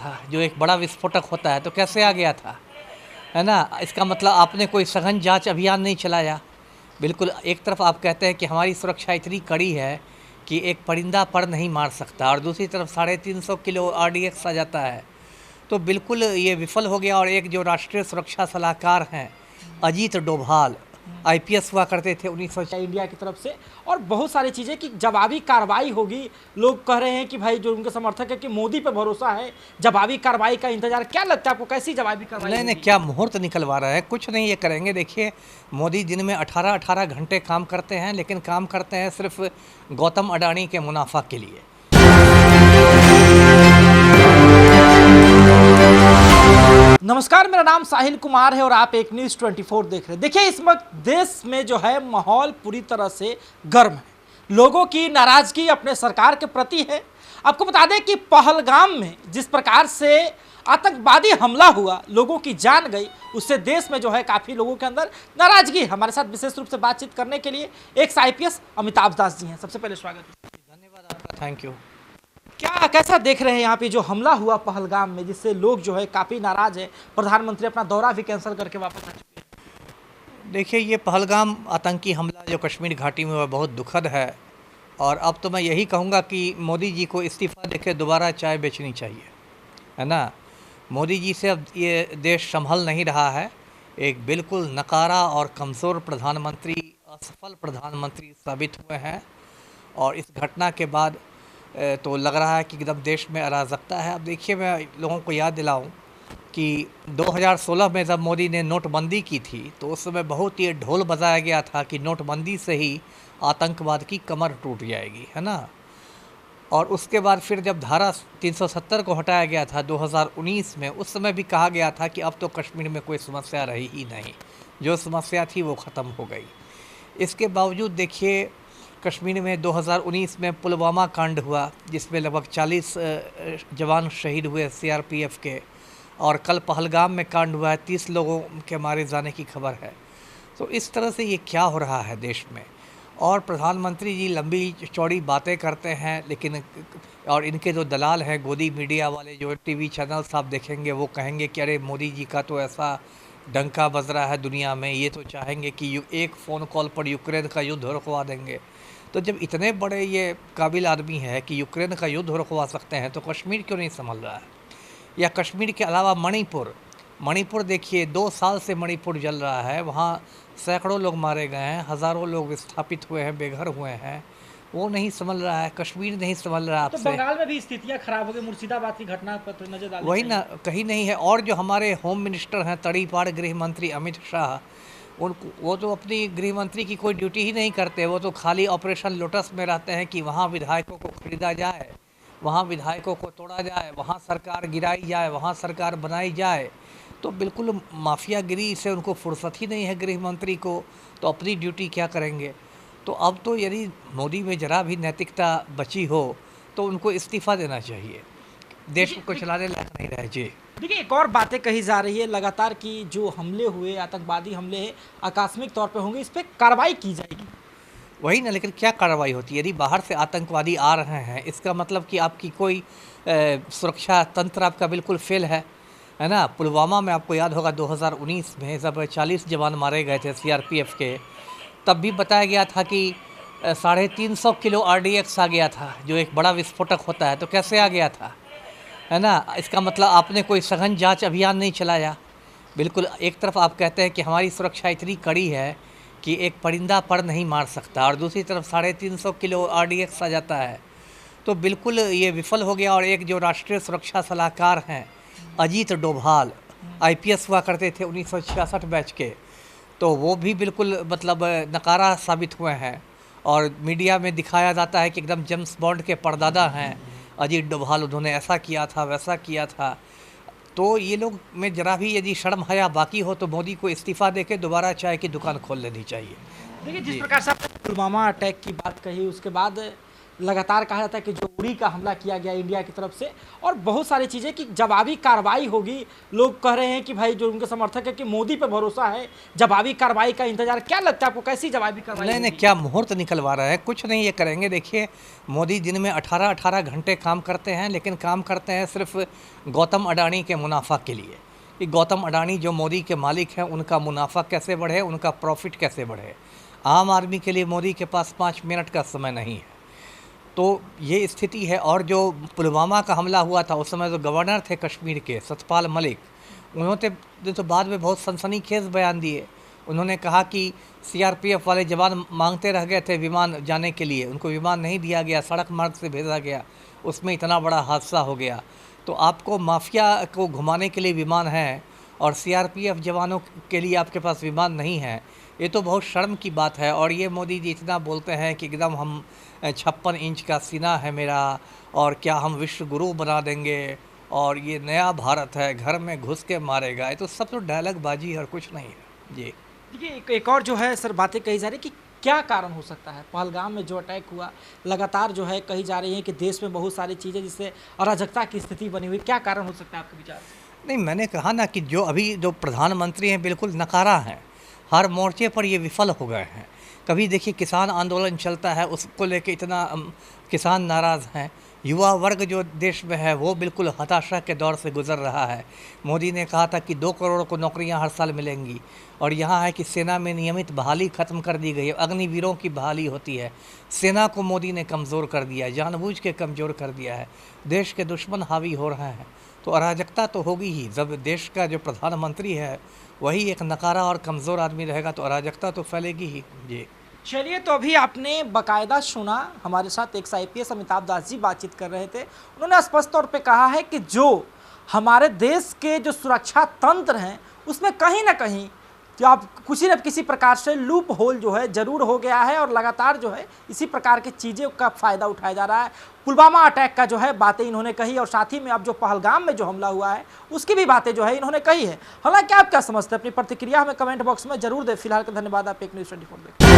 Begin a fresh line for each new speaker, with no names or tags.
था जो एक बड़ा विस्फोटक होता है, तो कैसे आ गया था, है ना। इसका मतलब आपने कोई सघन जांच अभियान नहीं चलाया। बिल्कुल, एक तरफ आप कहते हैं कि हमारी सुरक्षा इतनी कड़ी है कि एक परिंदा पर नहीं मार सकता, और दूसरी तरफ 350 किलो RDX आ जाता है। तो बिल्कुल ये विफल हो गया। और एक जो राष्ट्रीय सुरक्षा सलाहकार हैं अजीत डोभाल, IPS हुआ करते थे 1900
इंडिया की तरफ से, और बहुत सारी चीज़ें कि जवाबी कार्रवाई होगी। लोग कह रहे हैं कि भाई जो उनके समर्थक है कि मोदी पे भरोसा है, जवाबी कार्रवाई का इंतजार। क्या लगता है आपको, कैसी जवाबी कार्रवाई?
नहीं, क्या मुहूर्त निकलवा रहा है, कुछ नहीं ये करेंगे। देखिए, मोदी दिन में 18-18 घंटे काम करते हैं, लेकिन काम करते हैं सिर्फ गौतम अडानी के मुनाफा के लिए।
नमस्कार, मेरा नाम साहिल कुमार है और आप एक न्यूज़ 24 देख रहे हैं। देखिए, इस वक्त देश में जो है माहौल पूरी तरह से गर्म है। लोगों की नाराजगी अपने सरकार के प्रति है। आपको बता दें कि पहलगाम में जिस प्रकार से आतंकवादी हमला हुआ, लोगों की जान गई, उससे देश में जो है काफ़ी लोगों के अंदर नाराजगी है। हमारे साथ विशेष रूप से बातचीत करने के लिए एक IPS अमिताभ दास जी हैं। सबसे पहले स्वागत है।
धन्यवाद आपका, थैंक यू।
कैसा देख रहे हैं यहाँ पे जो हमला हुआ पहलगाम में, जिससे लोग जो है काफ़ी नाराज है। प्रधानमंत्री अपना दौरा भी कैंसिल करके वापस आ चुके हैं।
देखिए, ये पहलगाम आतंकी हमला जो कश्मीर घाटी में हुआ बहुत दुखद है। और अब तो मैं यही कहूँगा कि मोदी जी को इस्तीफ़ा देके दोबारा चाय बेचनी चाहिए, है ना। मोदी जी से अब ये देश संभल नहीं रहा है। एक बिल्कुल नकारा और कमज़ोर प्रधानमंत्री, असफल प्रधानमंत्री साबित हुए हैं। और इस घटना के बाद तो लग रहा है कि एकदम देश में अराजकता है। अब देखिए, मैं लोगों को याद दिलाऊं कि 2016 में जब मोदी ने नोटबंदी की थी, तो उस समय बहुत ये ढोल बजाया गया था कि नोटबंदी से ही आतंकवाद की कमर टूट जाएगी, है ना। और उसके बाद फिर जब धारा 370 को हटाया गया था 2019 में, उस समय भी कहा गया था कि अब तो कश्मीर में कोई समस्या रही ही नहीं, जो समस्या थी वो ख़त्म हो गई। इसके बावजूद देखिए, कश्मीर में 2019 में पुलवामा कांड हुआ, जिसमें लगभग 40 जवान शहीद हुए CRPF के। और कल पहलगाम में कांड हुआ है, 30 लोगों के मारे जाने की खबर है। तो इस तरह से ये क्या हो रहा है देश में। और प्रधानमंत्री जी लंबी चौड़ी बातें करते हैं, लेकिन और इनके जो दलाल हैं, गोदी मीडिया वाले जो TV चैनल्स आप देखेंगे, वो कहेंगे कि अरे मोदी जी का तो ऐसा डंका बज रहा है दुनिया में, ये तो चाहेंगे कि एक फ़ोन कॉल पर यूक्रेन का युद्ध रुकवा देंगे। तो जब इतने बड़े ये काबिल आदमी है कि यूक्रेन का युद्ध रुकवा सकते हैं, तो कश्मीर क्यों नहीं संभल रहा है। या कश्मीर के अलावा मणिपुर देखिए, 2 साल से मणिपुर जल रहा है। वहाँ सैकड़ों लोग मारे गए हैं, हज़ारों लोग विस्थापित हुए हैं, बेघर हुए हैं। वो नहीं संभल रहा है, कश्मीर नहीं संभल रहा
तो
आपसे।
बंगाल में भी स्थितियां खराब हो गई। मुर्शिदाबाद की घटना पर नजर डालें,
वही ना, कहीं नहीं है। और जो हमारे होम मिनिस्टर हैं, तड़ीपार गृह मंत्री अमित शाह, वो तो अपनी गृह मंत्री की कोई ड्यूटी ही नहीं करते। वो तो खाली ऑपरेशन लोटस में रहते हैं कि वहाँ विधायकों को खरीदा जाए, वहाँ विधायकों को तोड़ा जाए, वहाँ सरकार गिराई जाए, वहाँ सरकार बनाई जाए। तो बिल्कुल माफियागिरी से उनको फुर्सत ही नहीं है गृह मंत्री को, तो अपनी ड्यूटी क्या करेंगे। तो अब तो यदि मोदी में ज़रा भी नैतिकता बची हो तो उनको इस्तीफ़ा देना चाहिए। देश को चलाने लायक नहीं रहे जी।
देखिए, एक और बातें कही जा रही है लगातार कि जो हमले हुए, आतंकवादी हमले हैं, आकस्मिक तौर पे होंगे, इस पर कार्रवाई की जाएगी।
वही ना, लेकिन क्या कार्रवाई होती है। यदि बाहर से आतंकवादी आ रहे हैं, इसका मतलब कि आपकी कोई सुरक्षा तंत्र आपका बिल्कुल फेल है ना। पुलवामा में आपको याद होगा 2019 में जब 40 जवान मारे गए थे CRPF के, तब भी बताया गया था कि 350 किलो RDX आ गया था, जो एक बड़ा विस्फोटक होता है। तो कैसे आ गया था, है ना। इसका मतलब आपने कोई सघन जांच अभियान नहीं चलाया। बिल्कुल, एक तरफ आप कहते हैं कि हमारी सुरक्षा इतनी कड़ी है कि एक परिंदा पर नहीं मार सकता, और दूसरी तरफ 350 किलो RDX आ जाता है। तो बिल्कुल ये विफल हो गया। और एक जो राष्ट्रीय सुरक्षा सलाहकार हैं अजीत डोभाल, IPS हुआ करते थे 1966 बैच के, तो वो भी बिल्कुल मतलब नकारा साबित हुए हैं। और मीडिया में दिखाया जाता है कि एकदम जेम्स बॉन्ड के परदादा हैं अजीत डोभाल, उन्होंने ऐसा किया था, वैसा किया था। तो ये लोग में जरा भी यदि शर्म हया बाकी हो तो मोदी को इस्तीफ़ा देके दोबारा चाय की दुकान खोल लेनी चाहिए।
देखिए, जिस प्रकार से आपने पुलवामा अटैक की बात कही, उसके बाद लगातार कहा जाता है कि जो उरी का हमला किया गया इंडिया की तरफ से, और बहुत सारी चीज़ें कि जवाबी कार्रवाई होगी। लोग कह रहे हैं कि भाई जो उनके समर्थक है कि मोदी पे भरोसा है, जवाबी कार्रवाई का इंतजार। क्या लगता है आपको, कैसी जवाबी कार्रवाई
नहीं नहीं,
होगी?
क्या मुहूर्त निकलवा रहा है? कुछ नहीं ये करेंगे। देखिए, मोदी दिन में 18-18 घंटे काम करते हैं, लेकिन काम करते हैं सिर्फ गौतम अडानी के मुनाफा के लिए, कि गौतम अडानी जो मोदी के मालिक हैं उनका मुनाफा कैसे बढ़े, उनका प्रॉफिट कैसे बढ़े। आम आदमी के लिए मोदी के पास 5 मिनट का समय नहीं है। तो ये स्थिति है। और जो पुलवामा का हमला हुआ था, उस समय जो गवर्नर थे कश्मीर के, सतपाल मलिक, उन्होंने तो बाद में बहुत सनसनीखेज बयान दिए। उन्होंने कहा कि सीआरपीएफ वाले जवान मांगते रह गए थे विमान जाने के लिए, उनको विमान नहीं दिया गया, सड़क मार्ग से भेजा गया, उसमें इतना बड़ा हादसा हो गया। तो आपको माफिया को घुमाने के लिए विमान है और सीआरपीएफ जवानों के लिए आपके पास विमान नहीं है, ये तो बहुत शर्म की बात है। और ये मोदी जी इतना बोलते हैं कि एकदम हम 56 इंच का सीना है मेरा, और क्या हम विश्व गुरु बना देंगे, और ये नया भारत है, घर में घुस के मारेगा। ये तो सब तो डायलॉग बाजी और कुछ नहीं है जी।
देखिए एक और जो है सर बातें कही जा रही कि क्या कारण हो सकता है पहलगाम में जो अटैक हुआ, लगातार जो है कही जा रही है कि देश में बहुत सारी चीज़ें जिससे अराजकता की स्थिति बनी हुई, क्या कारण हो सकता है आपके विचार से?
नहीं, मैंने कहा ना कि जो अभी जो प्रधानमंत्री हैं बिल्कुल नकारा हैं, हर मोर्चे पर ये विफल हो गए हैं। कभी देखिए किसान आंदोलन चलता है, उसको लेके इतना किसान नाराज़ हैं। युवा वर्ग जो देश में है वो बिल्कुल हताशा के दौर से गुजर रहा है। मोदी ने कहा था कि 2 करोड़ को नौकरियां हर साल मिलेंगी, और यहाँ है कि सेना में नियमित बहाली ख़त्म कर दी गई है, अग्निवीरों की बहाली होती है। सेना को मोदी ने कमज़ोर कर दिया है, जानबूझ के कमज़ोर कर दिया है। देश के दुश्मन हावी हो रहे हैं, तो अराजकता तो होगी ही। जब देश का जो प्रधानमंत्री है वही एक नकारा और कमज़ोर आदमी रहेगा तो अराजकता तो फैलेगी ही जी।
चलिए, तो अभी आपने बाकायदा सुना, हमारे साथ एक IPS अमिताभ दास जी बातचीत कर रहे थे। उन्होंने स्पष्ट तौर पे कहा है कि जो हमारे देश के जो सुरक्षा तंत्र हैं उसमें कहीं ना कहीं जो आप किसी न किसी प्रकार से लूप होल जो है ज़रूर हो गया है, और लगातार जो है इसी प्रकार की चीज़ों का फ़ायदा उठाया जा रहा है। पुलवामा अटैक का जो है बातें इन्होंने कही, और साथ ही में अब जो पहलगाम में जो हमला हुआ है उसकी भी बातें जो है इन्होंने कही है। हालांकि आप क्या समझते हैं, अपनी प्रतिक्रिया हमें कमेंट बॉक्स में जरूर दें। फिलहाल के धन्यवाद। आप एक न्यूज़ 24 देखें।